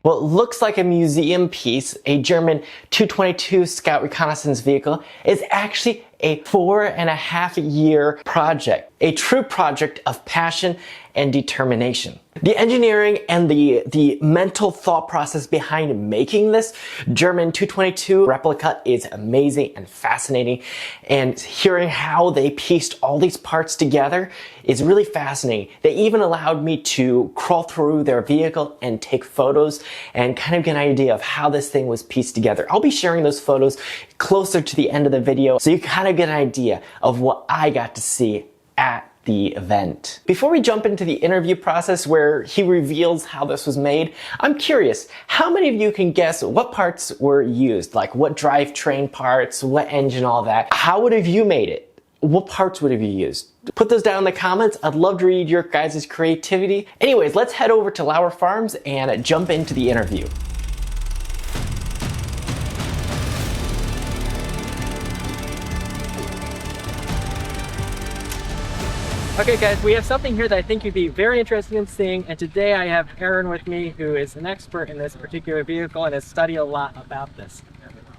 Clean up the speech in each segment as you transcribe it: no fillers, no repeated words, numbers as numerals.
What looks like a museum piece, a German 222 Scout reconnaissance vehicle, is actually a 4.5-year project, a true project of passion and determination. The engineering and the mental thought process behind making this German 222 replica is amazing and fascinating, and hearing how they pieced all these parts together is really fascinating. They even allowed me to crawl through their vehicle and take photos and kind of get an idea of how this thing was pieced together. I'll be sharing those photos closer to the end of the video so you kind of get an idea of what I got to see at the event. Before we jump into the interview process where he reveals how this was made, I'm curious, how many of you can guess what parts were used? Like what drivetrain parts, what engine, all that? How would have you made it? What parts would have you used? Put those down in the comments. I'd love to read your guys' creativity. Anyways, let's head over to Lauer Farms and jump into the interview. Okay guys, we have something here that I think you'd be very interested in seeing, and today I have Aaron with me, who is an expert in this particular vehicle and has studied a lot about this.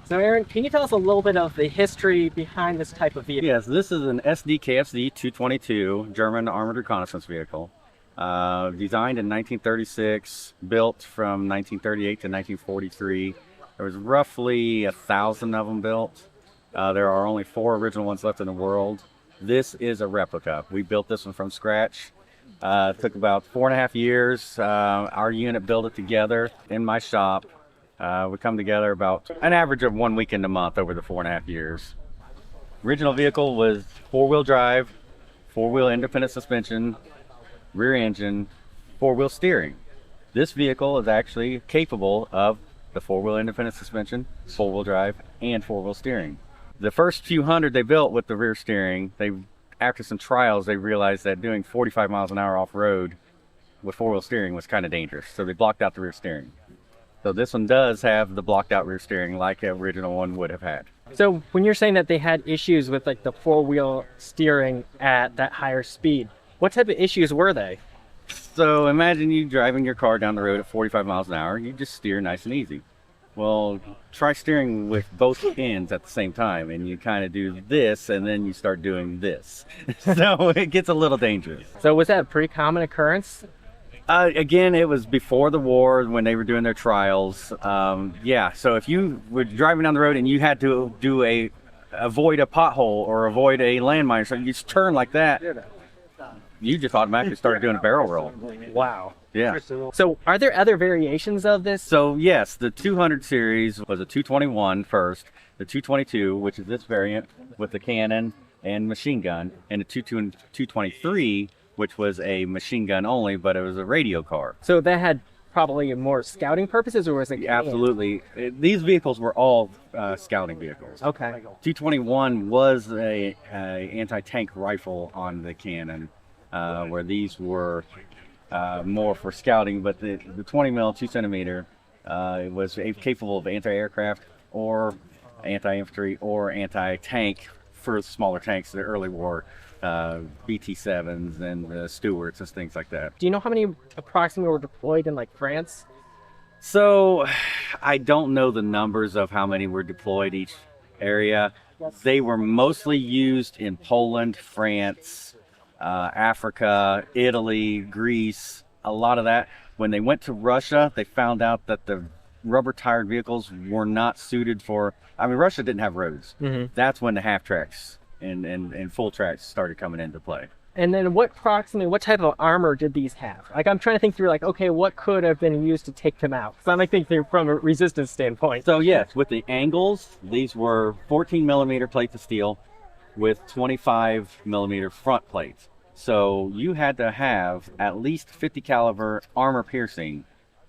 So Aaron, can you tell us a little bit of the history behind this type of vehicle? Yes, this is an Sd.Kfz 222 German armored reconnaissance vehicle. Designed in 1936, built from 1938 to 1943. There was roughly 1,000 of them built. There are only 4 original ones left in the world. This is a replica. We built this one from scratch. It took about 4.5 years. Our unit built it together in my shop. We come together about an average of 1 weekend a month over the 4.5 years. Original vehicle was 4-wheel drive, 4-wheel independent suspension, rear engine, 4-wheel steering. This vehicle is actually capable of the 4-wheel independent suspension, 4-wheel drive, and 4-wheel steering. The first few hundred they built with the rear steering, after some trials, they realized that doing 45 miles an hour off-road with 4-wheel steering was kind of dangerous, so they blocked out the rear steering. So this one does have the blocked out rear steering like the original one would have had. So when you're saying that they had issues with like the 4-wheel steering at that higher speed, what type of issues were they? So imagine you driving your car down the road at 45 miles an hour, you just steer nice and easy. Well, try steering with both hands at the same time, and you kind of do this, and then you start doing this. So it gets a little dangerous. So was that a pretty common occurrence? Again, it was before the war when they were doing their trials. Yeah, so if you were driving down the road and you had to avoid a pothole or avoid a landmine, so you just turn like that, you just automatically started doing a barrel roll. Wow. Yeah. So are there other variations of this? So yes, the 200 series was a 221 first, the 222, which is this variant with the cannon and machine gun, and the 223, which was a machine gun only, but it was a radio car. So that had probably more scouting purposes, or was it? Absolutely. These vehicles were all scouting vehicles. Okay. 221 was a anti-tank rifle on the cannon, where these were more for scouting, but the 20 mil 2 centimeter was capable of anti-aircraft or anti-infantry or anti-tank for smaller tanks, the early war BT-7s and Stewarts and things like that. Do you know how many approximately were deployed in like France? So I don't know the numbers of how many were deployed each area. They were mostly used in Poland, France, Africa, Italy, Greece, a lot of that. When they went to Russia, they found out that the rubber-tired vehicles were not suited for, I mean, Russia didn't have roads. Mm-hmm. That's when the half-tracks and full tracks started coming into play. And then what type of armor did these have? Like, I'm trying to think through, like, okay, what could have been used to take them out? So I'm like thinking from a resistance standpoint. So yes, with the angles, these were 14 millimeter plates of steel with 25 millimeter front plates. So you had to have at least 50 caliber armor piercing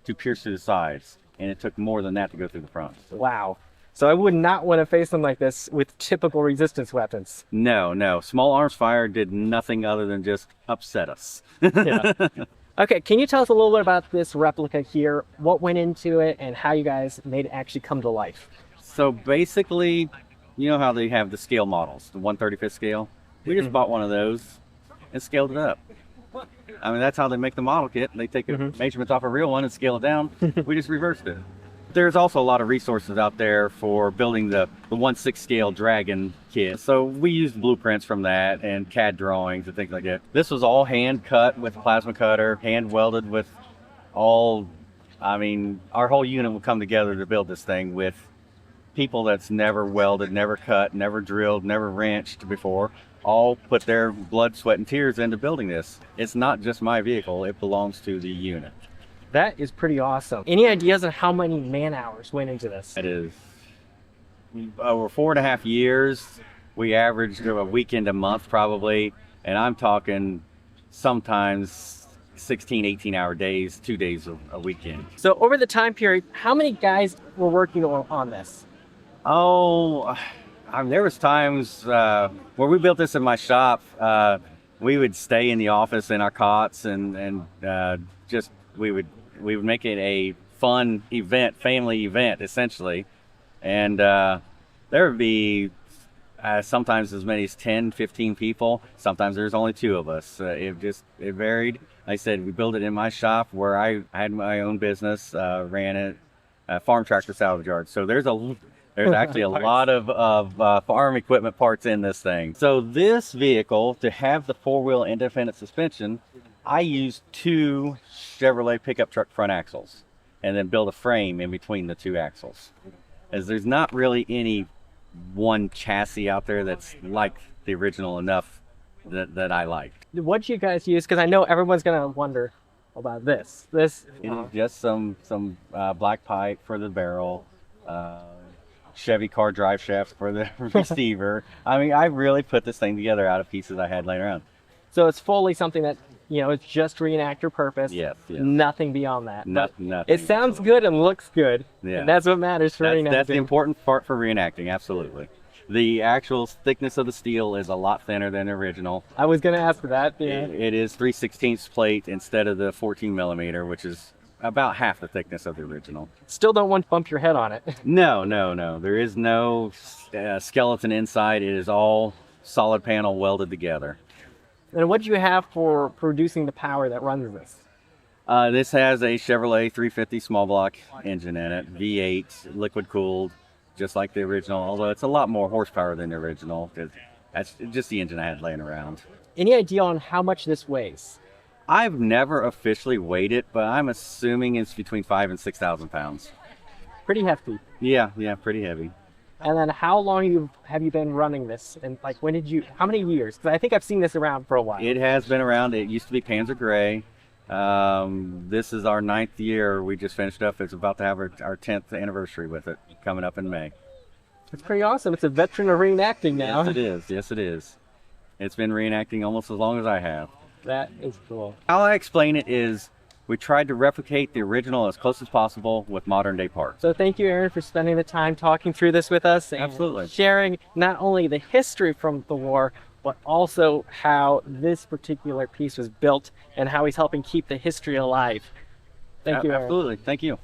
to pierce through the sides, and it took more than that to go through the front. Wow. So I would not want to face them like this with typical resistance weapons. No. Small arms fire did nothing other than just upset us. Yeah. Okay, can you tell us a little bit about this replica here, what went into it, and how you guys made it actually come to life? So basically, you know how they have the scale models, the 1/35th scale? We just bought one of those and scaled it up. I mean, that's how they make the model kit. They take measurements off a real one and scale it down. We just reversed it. There's also a lot of resources out there for building the 1/6 scale Dragon kit. So we used blueprints from that and CAD drawings and things like that. This was all hand cut with a plasma cutter, hand welded with all, I mean, our whole unit will come together to build this thing with people that's never welded, never cut, never drilled, never wrenched before, all put their blood, sweat, and tears into building this. It's not just my vehicle, it belongs to the unit. That is pretty awesome. Any ideas on how many man hours went into this? It is over 4.5 years. We averaged a weekend a month probably, and I'm talking sometimes 16, 18-hour days, 2 days a weekend. So over the time period, how many guys were working on this? Oh, I mean, there was times where we built this in my shop. We would stay in the office in our cots and just we would make it a fun event, family event essentially, and there would be sometimes as many as 10, 15 people. Sometimes there's only 2 of us. It varied. Like I said, we built it in my shop where I had my own business, ran it, farm tractor salvage yard. So there's actually a lot of farm equipment parts in this thing. So this vehicle, to have the 4-wheel independent suspension, I used 2 Chevrolet pickup truck front axles and then build a frame in between the 2 axles. As there's not really any one chassis out there that's like the original enough that I liked. What did you guys use? Because I know everyone's gonna wonder about this. It is just some black pipe for the barrel, Chevy car drive shaft for the receiver. I mean, I really put this thing together out of pieces I had laying around. So it's fully something that, you know, it's just reenactor purpose. Yes. Nothing beyond that. Nothing. It sounds good and looks good. Yeah. And that's what matters for reenacting. That's the important part for reenacting, absolutely. The actual thickness of the steel is a lot thinner than the original. I was going to ask for that. Yeah. It is 3/16 plate instead of the 14 millimeter, which is about half the thickness of the original. Still don't want to bump your head on it. No. There is no skeleton inside. It is all solid panel welded together. And what do you have for producing the power that runs this? This has a Chevrolet 350 small block engine in it, V8, liquid cooled, just like the original, although it's a lot more horsepower than the original. That's just the engine I had laying around. Any idea on how much this weighs? I've never officially weighed it, but I'm assuming it's between 5,000 and 6,000 pounds. Pretty hefty. Yeah, pretty heavy. And then how long have you been running this? And like, how many years? Because I think I've seen this around for a while. It has been around. It used to be Panzer Gray. This is our 9th year. We just finished up. It's about to have our 10th anniversary with it coming up in May. It's pretty awesome. It's a veteran of reenacting now. Yes, it is. It's been reenacting almost as long as I have. That is cool. How I explain it is we tried to replicate the original as close as possible with modern day parts. So thank you, Aaron, for spending the time talking through this with us. And absolutely. Sharing not only the history from the war, but also how this particular piece was built and how he's helping keep the history alive. Thank you, Aaron. Absolutely. Thank you.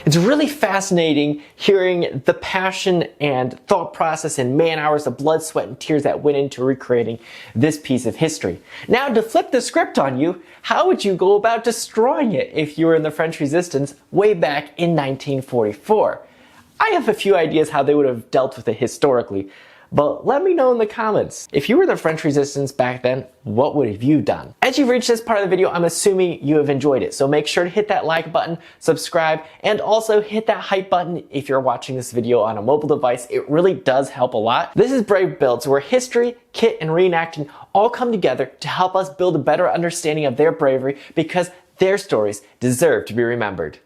It's really fascinating hearing the passion and thought process and man hours of blood, sweat, and tears that went into recreating this piece of history. Now, to flip the script on you, how would you go about destroying it if you were in the French Resistance way back in 1944? I have a few ideas how they would have dealt with it historically, but let me know in the comments. If you were the French Resistance back then, what would have you done? As you've reached this part of the video, I'm assuming you have enjoyed it. So make sure to hit that like button, subscribe, and also hit that hype button if you're watching this video on a mobile device. It really does help a lot. This is Brave Builds, where history, kit, and reenacting all come together to help us build a better understanding of their bravery because their stories deserve to be remembered.